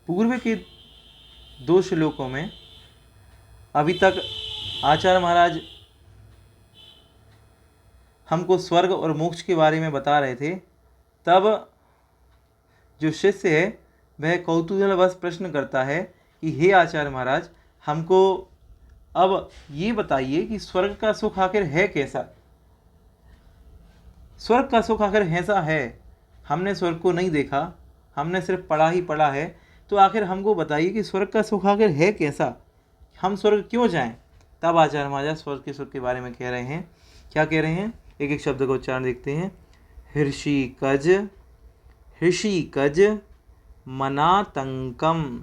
पूर्व के 2 श्लोकों में अभी तक आचार्य महाराज हमको स्वर्ग और मोक्ष के बारे में बता रहे थे। तब जो शिष्य है वह कौतूहलवश प्रश्न करता है कि हे आचार्य महाराज, हमको अब ये बताइए कि स्वर्ग का सुख आखिर है कैसा। स्वर्ग का सुख आखिर ऐसा है, हमने स्वर्ग को नहीं देखा, हमने सिर्फ पढ़ा ही पढ़ा है, तो आखिर हमको बताइए कि स्वर्ग का सुख आखिर है कैसा, हम स्वर्ग क्यों जाएं। तब आचार्य महाराज स्वर्ग के सुख के बारे में कह रहे हैं। क्या कह रहे हैं, एक एक शब्द का उच्चारण देखते हैं। हृषिकज, हृषिकज मनातंकम,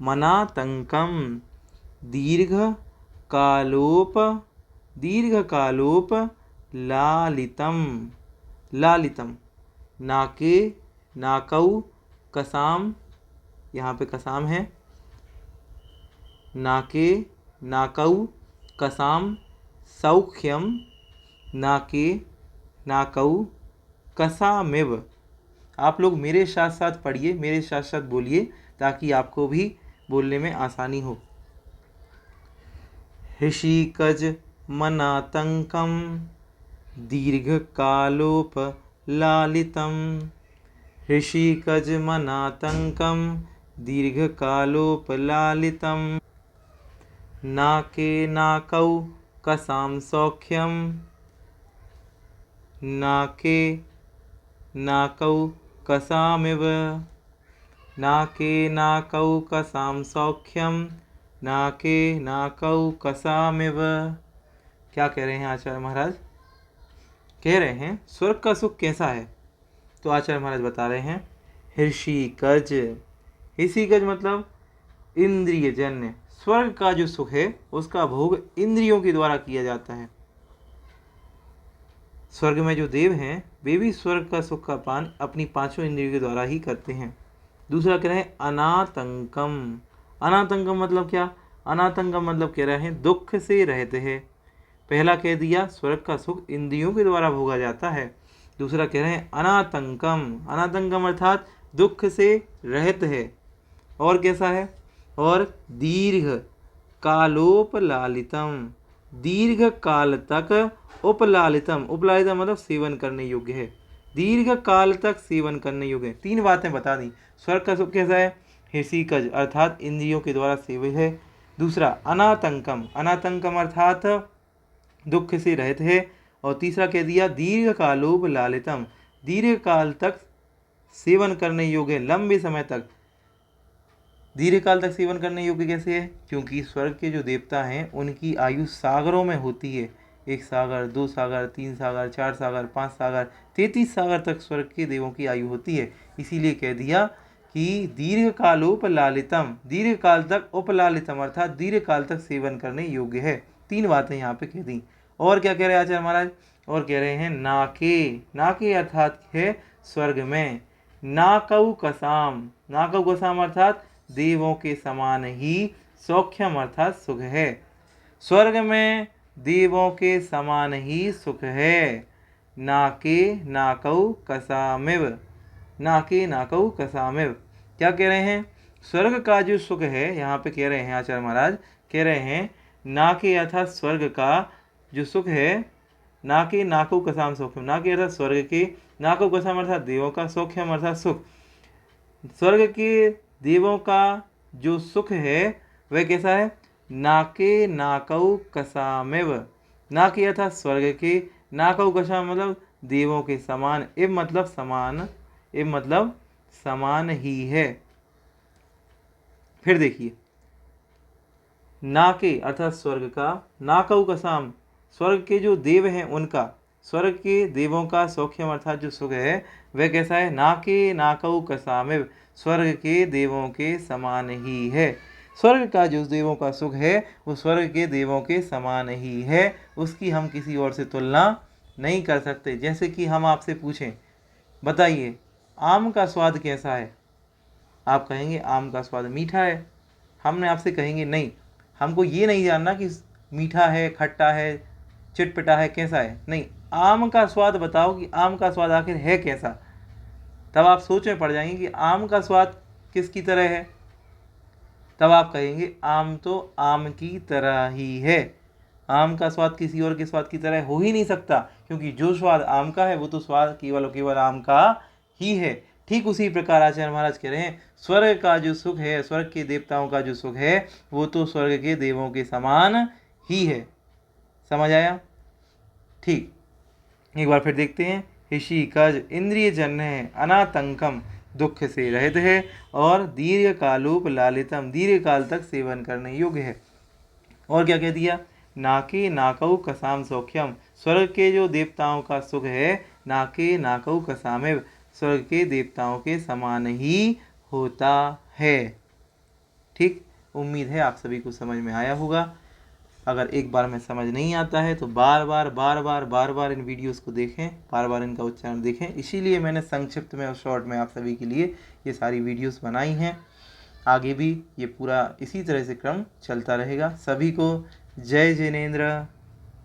मनातंकम दीर्घ कालोप, दीर्घ कालोप लालितम, लालितम नाके नाकौ कसाम, यहाँ पे कसाम है, नाके नाकौ कसाम सौख्यम, नाके नाकौ कसामिव। आप लोग मेरे साथ साथ पढ़िए, मेरे साथ साथ बोलिए, ताकि आपको भी बोलने में आसानी हो। हृषिकज मनातंकम दीर्घकालोप लालितम, हृषिकज मनातंकम दीर्घकालोप लालितम, नाके नाकौ कसाम सौख्यम, नाके नाकौ कसामिव, नाके नाकौ कसाम सौख्यम, नाके नाकौ कसामिव। क्या कह रहे हैं आचार्य महाराज, कह रहे हैं स्वर्ग का सुख कैसा है। तो आचार्य महाराज बता रहे हैं हृषिकज, हृषिकज मतलब इंद्रियजन्य। स्वर्ग का जो सुख है उसका भोग इंद्रियों के द्वारा किया जाता है। स्वर्ग में जो देव हैं वे भी स्वर्ग का सुख का पान अपनी 5 इंद्रियों के द्वारा ही करते हैं। दूसरा कह रहे हैं अनातंकम, अनातंकम मतलब क्या, अनातंकम मतलब कह रहे हैं दुख से रहते हैं। पहला कह दिया स्वर्ग का सुख इंद्रियों के द्वारा भोगा जाता है। दूसरा कह रहे हैं अनातंकम, अनातंकम अर्थात दुख से रहित है। और कैसा है, और दीर्घ कालोपलालितम, दीर्घ काल तक उपलालितम, उपलालितम मतलब सेवन करने योग्य है, दीर्घ काल तक सेवन करने योग्य है। 3 बातें बता दी। स्वर्ग का सुख कैसा है, हृषिकज अर्थात इंद्रियों के द्वारा सेवित है। दूसरा अनातंकम, अनातंकम अर्थात दुख से रहित है। और तीसरा कह दिया दीर्घ कालोप लालितम, दीर्घ काल तक सेवन करने योग्य, लंबे समय तक। दीर्घ काल तक सेवन करने योग्य कैसे है, क्योंकि स्वर्ग के जो देवता हैं उनकी आयु सागरों में होती है। 1 सागर, 2 सागर, 3 सागर, 4 सागर, 5 सागर, 33 सागर तक स्वर्ग के देवों की आयु होती है। इसीलिए कह दिया कि दीर्घ कालोपलालितम, दीर्घ काल तक उपलालितम अर्थात दीर्घ काल तक सेवन करने योग्य है। 3 बातें यहाँ पे कह दी। और क्या कह रहे हैं आचार्य महाराज, और कह रहे हैं नाके, नाके अर्थात है स्वर्ग में, नाकौ कसाम, नाकौ कसाम अर्थात देवों के समान ही सौख्यम अर्थात सुख है। स्वर्ग में देवों के समान ही सुख है। नाके नाकौ कसामिव, नाके नाकौ कसामिव। क्या कह रहे हैं, स्वर्ग का जो सुख है, यहाँ पे कह रहे हैं आचार्य महाराज, कह रहे हैं नाके अर्थात स्वर्ग का जो सुख है, नाके नाकौ कसाम सौख्यम, नाके अर्थात स्वर्ग के, नाकौ कसाम अर्थात देवों का, सौख्यम अर्थात सुख। स्वर्ग के देवों का जो सुख है वह कैसा है, नाके नाकौ कसामिव, नाके अर्थात स्वर्ग के, नाकौ कसाम मतलब देवों के समान, इव मतलब समान, इव मतलब समान ही है। फिर देखिए नाके अर्थात स्वर्ग का, नाकौ कसाम स्वर्ग के जो देव हैं उनका, स्वर्ग के देवों का सौख्यम अर्थात जो सुख है वह कैसा है, नाके नाकौ कसामिव स्वर्ग के देवों के समान ही है। स्वर्ग का जो देवों का सुख है वो स्वर्ग के देवों के समान ही है, उसकी हम किसी और से तुलना नहीं कर सकते। जैसे कि हम आपसे पूछें बताइए आम का स्वाद कैसा है, आप कहेंगे आम का स्वाद मीठा है। हमने आपसे कहेंगे नहीं, हमको ये नहीं जानना कि मीठा है, खट्टा है, चिटपटा है, कैसा है, नहीं, आम का स्वाद बताओ कि आम का स्वाद आखिर है कैसा। तब आप सोच में पड़ जाएंगे कि आम का स्वाद किसकी तरह है, तब आप कहेंगे आम तो आम की तरह ही है। आम का स्वाद किसी और के स्वाद की तरह हो ही नहीं सकता, क्योंकि जो स्वाद आम का है वो तो स्वाद केवल और केवल आम का ही है। ठीक उसी प्रकार आचार्य महाराज कह रहे हैं स्वर्ग का जो सुख है, स्वर्ग के देवताओं का जो सुख है, वो तो स्वर्ग के देवों के समान ही है। समझ आया? ठीक, एक बार फिर देखते हैं। ऋषिकज इंद्रिय जन्य है, अनातंकम दुख से रहित है, और दीर्घ कालोप लालितम दीर्घ काल तक सेवन करने योग्य है। और क्या कह दिया, नाके नाकऊ कसाम सौख्यम स्वर्ग के जो देवताओं का सुख है, नाके नाकऊ कसामेव स्वर्ग के देवताओं के समान ही होता है। ठीक, उम्मीद है आप सभी को समझ में आया होगा। अगर एक बार में समझ नहीं आता है तो बार बार इन वीडियोस को देखें, बार बार इनका उच्चारण देखें। इसीलिए मैंने संक्षिप्त में और शॉर्ट में आप सभी के लिए ये सारी वीडियोस बनाई हैं। आगे भी ये पूरा इसी तरह से क्रम चलता रहेगा। सभी को जय जिनेंद्र।